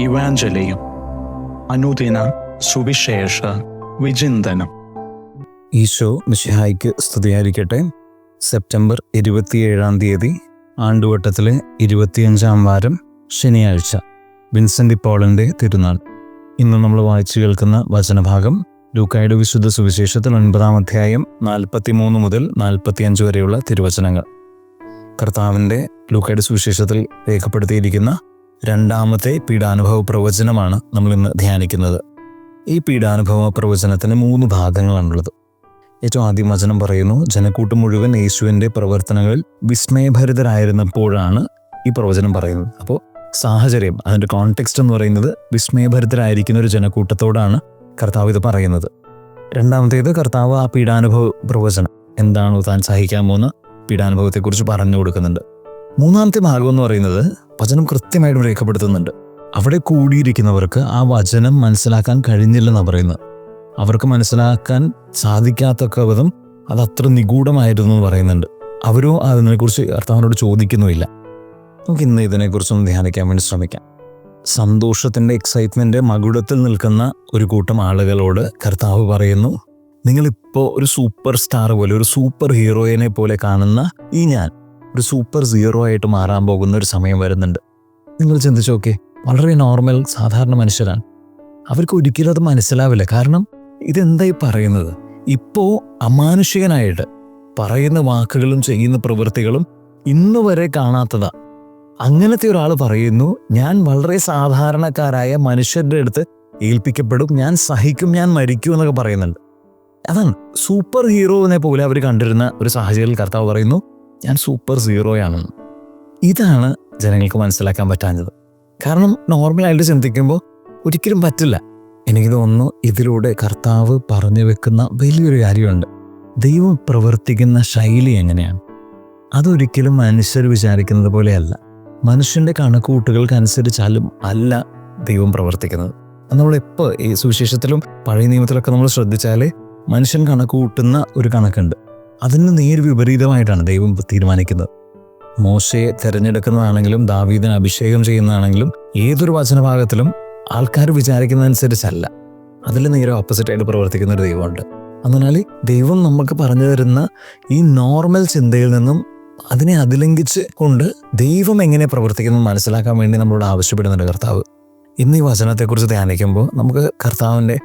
ഇവാഞ്ചലിയും അനുദിന സുവിശേഷ വിചിന്തനം. ഈശോ മിശിഹായ്ക്ക് സ്തുതിയായിരിക്കട്ടെ. സെപ്റ്റംബർ 27 ആണ്ടുവട്ടത്തിലെ 25 വാരം ശനിയാഴ്ച, വിൻസെൻ്റ് പോളിൻ്റെ തിരുനാൾ. ഇന്ന് നമ്മൾ വായിച്ചു കേൾക്കുന്ന വചനഭാഗം ലൂക്കായുടെ വിശുദ്ധ സുവിശേഷത്തിൽ 9 അധ്യായം 43 മുതൽ 45 വരെയുള്ള തിരുവചനങ്ങൾ. കർത്താവിൻ്റെ ലൂക്കായുടെ സുവിശേഷത്തിൽ രേഖപ്പെടുത്തിയിരിക്കുന്ന രണ്ടാമത്തെ പീഡാനുഭവ പ്രവചനമാണ് നമ്മൾ ഇന്ന് ധ്യാനിക്കുന്നത്. ഈ പീഡാനുഭവ പ്രവചനത്തിന് 3 ഭാഗങ്ങളാണുള്ളത്. ഏറ്റവും ആദ്യം വചനം പറയുന്നു, ജനക്കൂട്ടം മുഴുവൻ യേശുവിൻ്റെ പ്രവർത്തനങ്ങളിൽ വിസ്മയഭരിതരായിരുന്നപ്പോഴാണ് ഈ പ്രവചനം പറയുന്നത്. അപ്പോൾ സാഹചര്യം, അതിൻ്റെ കോണ്ടെക്സ്റ്റ് എന്ന് പറയുന്നത് വിസ്മയഭരിതരായിരിക്കുന്ന ഒരു ജനക്കൂട്ടത്തോടാണ് കർത്താവ് ഇത് പറയുന്നത്. രണ്ടാമത്തേത്, കർത്താവ് ആ പീഡാനുഭവ പ്രവചനം എന്താണോ താൻ സഹിക്കാൻ പോകുന്ന പീഡാനുഭവത്തെക്കുറിച്ച് പറഞ്ഞു കൊടുക്കുന്നുണ്ട്. മൂന്നാമത്തെ ഭാഗം എന്ന് പറയുന്നത് വചനം കൃത്യമായിട്ടും രേഖപ്പെടുത്തുന്നുണ്ട്. അവിടെ കൂടിയിരിക്കുന്നവർക്ക് ആ വചനം മനസ്സിലാക്കാൻ കഴിഞ്ഞില്ലെന്നാണ് പറയുന്നത്. അവർക്ക് മനസ്സിലാക്കാൻ സാധിക്കാത്തക്ക വിധം അത് അത്ര നിഗൂഢമായിരുന്നു എന്ന് പറയുന്നുണ്ട്. അവരോ അതിനെക്കുറിച്ച് കർത്താവിനോട് ചോദിക്കുന്നുമില്ല. നമുക്ക് ഇന്ന് ഇതിനെക്കുറിച്ചൊന്ന് ധ്യാനിക്കാൻ വേണ്ടി ശ്രമിക്കാം. സന്തോഷത്തിൻ്റെ എക്സൈറ്റ്മെൻ്റ് മകുടത്തിൽ നിൽക്കുന്ന ഒരു കൂട്ടം ആളുകളോട് കർത്താവ് പറയുന്നു, നിങ്ങളിപ്പോൾ ഒരു സൂപ്പർ സ്റ്റാർ പോലെ, ഒരു സൂപ്പർ ഹീറോയിനെ പോലെ കാണുന്ന ഈ ഞാൻ ഒരു സൂപ്പർ സീറോ ആയിട്ട് മാറാൻ പോകുന്ന ഒരു സമയം വരുന്നുണ്ട്. നിങ്ങൾ ചിന്തിച്ചു നോക്കേ, വളരെ നോർമൽ സാധാരണ മനുഷ്യരാണ്. അവർക്ക് ഒരിക്കലും അത് മനസ്സിലാവില്ല. കാരണം ഇതെന്തായി പറയുന്നത്? ഇപ്പോൾ അമാനുഷികനായിട്ട് പറയുന്ന വാക്കുകളും ചെയ്യുന്ന പ്രവൃത്തികളും ഇന്ന് വരെ കാണാത്തതാ. അങ്ങനത്തെ ഒരാൾ പറയുന്നു, ഞാൻ വളരെ സാധാരണക്കാരായ മനുഷ്യരുടെ അടുത്ത് ഏൽപ്പിക്കപ്പെടും, ഞാൻ സഹിക്കും, ഞാൻ മരിക്കും എന്നൊക്കെ പറയുന്നുണ്ട്. അതാണ് സൂപ്പർ ഹീറോനെ പോലെ അവർ കണ്ടിരുന്ന ഒരു സാഹചര്യത്തിൽ കർത്താവ് പറയുന്നു, ഞാൻ സൂപ്പർ സീറോയാണെന്ന്. ഇതാണ് ജനങ്ങൾക്ക് മനസ്സിലാക്കാൻ പറ്റാഞ്ഞത്. കാരണം നോർമലായിട്ട് ചിന്തിക്കുമ്പോൾ ഒരിക്കലും പറ്റില്ല. എനിക്ക് തോന്നുന്നു ഇതിലൂടെ കർത്താവ് പറഞ്ഞു വെക്കുന്ന വലിയൊരു കാര്യമുണ്ട്. ദൈവം പ്രവർത്തിക്കുന്ന ശൈലി എങ്ങനെയാണ്? അതൊരിക്കലും മനുഷ്യർ വിചാരിക്കുന്നത് പോലെയല്ല. മനുഷ്യൻ്റെ കണക്കുകൂട്ടുകൾക്കനുസരിച്ചാലും അല്ല ദൈവം പ്രവർത്തിക്കുന്നത്. നമ്മളെപ്പോൾ ഈ സുവിശേഷത്തിലും പഴയ നിയമത്തിലൊക്കെ നമ്മൾ ശ്രദ്ധിച്ചാൽ മനുഷ്യൻ കണക്കുകൂട്ടുന്ന ഒരു കണക്കുണ്ട്. അതിന് നേർ വിപരീതമായിട്ടാണ് ദൈവം തീരുമാനിക്കുന്നത്. മോശയെ തിരഞ്ഞെടുക്കുന്നതാണെങ്കിലും ദാവീദിനെ അഭിഷേകം ചെയ്യുന്നതാണെങ്കിലും ഏതൊരു വചനഭാഗത്തിലും ആൾക്കാർ വിചാരിക്കുന്നതനുസരിച്ചല്ല, അതിൽ നേരെ ഓപ്പോസിറ്റായിട്ട് പ്രവർത്തിക്കുന്ന ഒരു ദൈവമുണ്ട്. അതിനാൽ ദൈവം നമുക്ക് പറഞ്ഞു തരുന്ന ഈ നോർമൽ ചിന്തയിൽ നിന്നും അതിനെ അതിലംഘിച്ച് കൊണ്ട് ദൈവം എങ്ങനെ പ്രവർത്തിക്കുന്നത് മനസ്സിലാക്കാൻ വേണ്ടി നമ്മളോട് ആവശ്യപ്പെടുന്നുണ്ട് കർത്താവ്. ഇന്ന് ഈ വചനത്തെക്കുറിച്ച് ധ്യാനിക്കുമ്പോൾ നമുക്ക് കർത്താവിൻ്റെ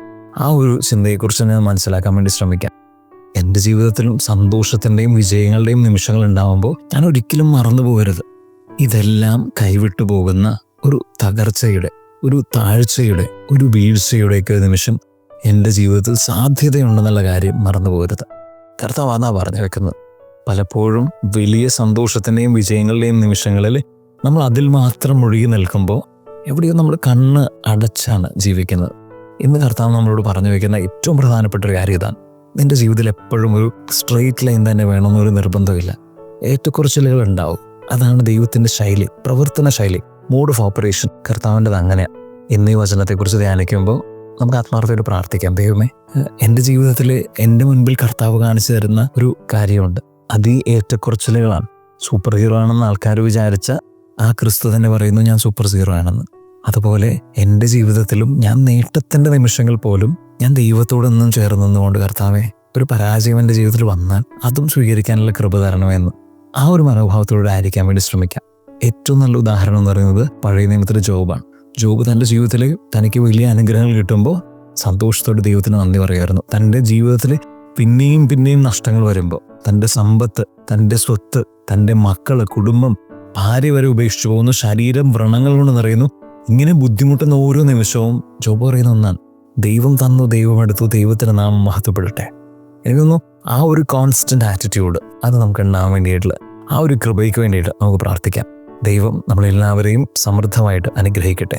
ആ ഒരു ചിന്തയെക്കുറിച്ച് തന്നെ മനസ്സിലാക്കാൻ വേണ്ടി ശ്രമിക്കാം. എൻ്റെ ജീവിതത്തിലും സന്തോഷത്തിൻ്റെയും വിജയങ്ങളുടെയും നിമിഷങ്ങൾ ഉണ്ടാകുമ്പോൾ ഞാൻ ഒരിക്കലും മറന്നു പോകരുത്. ഇതെല്ലാം കൈവിട്ടു പോകുന്ന ഒരു തകർച്ചയുടെ, ഒരു താഴ്ചയുടെ, ഒരു വീഴ്ചയുടെയൊക്കെ നിമിഷം എൻ്റെ ജീവിതത്തിൽ സാധ്യതയുണ്ടെന്നുള്ള കാര്യം മറന്നു പോകരുത്. കർത്താവ് അതാ പറഞ്ഞു വെക്കുന്നത്. പലപ്പോഴും വലിയ സന്തോഷത്തിൻ്റെയും വിജയങ്ങളുടെയും നിമിഷങ്ങളിൽ നമ്മൾ അതിൽ മാത്രം മുഴുകി നിൽക്കുമ്പോൾ എവിടെയോ നമ്മൾ കണ്ണ് അടച്ചാണ് ജീവിക്കുന്നത്. ഇന്ന് കർത്താവ് നമ്മളോട് പറഞ്ഞു വയ്ക്കുന്ന ഏറ്റവും പ്രധാനപ്പെട്ട ഒരു കാര്യം ഇതാണ്. നിൻ്റെ ജീവിതത്തിൽ എപ്പോഴും ഒരു സ്ട്രെയിറ്റ് ലൈൻ തന്നെ വേണമെന്നൊരു നിർബന്ധമില്ല. ഏറ്റക്കുറച്ചിലുകൾ ഉണ്ടാവും. അതാണ് ദൈവത്തിൻ്റെ ശൈലി, പ്രവർത്തന ശൈലി, മോഡ് ഓഫ് ഓപ്പറേഷൻ. കർത്താവിൻ്റെത് അങ്ങനെയാണ്. ഇന്ന് ഈ വചനത്തെക്കുറിച്ച് ധ്യാനിക്കുമ്പോൾ നമുക്ക് ആത്മാർത്ഥമായിട്ട് പ്രാർത്ഥിക്കാം. ദൈവമേ, എൻ്റെ ജീവിതത്തിൽ എൻ്റെ മുൻപിൽ കർത്താവ് കാണിച്ചു തരുന്ന ഒരു കാര്യമുണ്ട്. അത് ഈ ഏറ്റക്കുറച്ചിലുകളാണ്. സൂപ്പർ ഹീറോ ആണെന്ന് ആൾക്കാർ വിചാരിച്ച ആ ക്രിസ്തു തന്നെ പറയുന്നു, ഞാൻ സൂപ്പർ ഹീറോ ആണെന്ന്. അതുപോലെ എൻ്റെ ജീവിതത്തിലും ഞാൻ നേട്ടത്തിൻ്റെ നിമിഷങ്ങൾ പോലും ഞാൻ ദൈവത്തോടൊന്നും ചേർന്നുകൊണ്ട് കർത്താവെ, ഒരു പരാജയം എൻ്റെ ജീവിതത്തിൽ വന്നാൽ അതും സ്വീകരിക്കാനുള്ള കൃപ തരണമെന്ന് ആ ഒരു മനോഭാവത്തോടെ ആയിരിക്കാൻ വേണ്ടി ശ്രമിക്കാം. ഏറ്റവും നല്ല ഉദാഹരണം എന്ന് പറയുന്നത് പഴയ നിയമത്തിലെ ജോബാണ്. ജോബ് തൻ്റെ ജീവിതത്തിൽ തനിക്ക് വലിയ അനുഗ്രഹങ്ങൾ കിട്ടുമ്പോൾ സന്തോഷത്തോടെ ദൈവത്തിന് നന്ദി പറയുമായിരുന്നു. തൻ്റെ ജീവിതത്തിൽ പിന്നെയും പിന്നെയും നഷ്ടങ്ങൾ വരുമ്പോൾ തൻ്റെ സമ്പത്ത്, തൻ്റെ സ്വത്ത്, തൻ്റെ മക്കള്, കുടുംബം, ഭാര്യ വരെ ഉപേക്ഷിച്ചു പോകുന്നു, ശരീരം വ്രണങ്ങൾ കൊണ്ട് നിറയുന്നു. ഇങ്ങനെ ബുദ്ധിമുട്ടുന്ന ഓരോ നിമിഷവും ജോബ് പറയുന്ന ഒന്നാണ്, ദൈവം തന്നു, ദൈവം എടുത്തു, ദൈവത്തിന് നാമം മഹത്വപ്പെടട്ടെ. എനിക്ക് തോന്നുന്നു ആ ഒരു കോൺസ്റ്റന്റ് ആറ്റിറ്റ്യൂഡ് അത് നമുക്ക് ഉണ്ടാകാൻ വേണ്ടിയിട്ടുള്ള ആ ഒരു കൃപയ്ക്ക് വേണ്ടിയിട്ട് നമുക്ക് പ്രാർത്ഥിക്കാം. ദൈവം നമ്മളെല്ലാവരെയും സമൃദ്ധമായിട്ട് അനുഗ്രഹിക്കട്ടെ.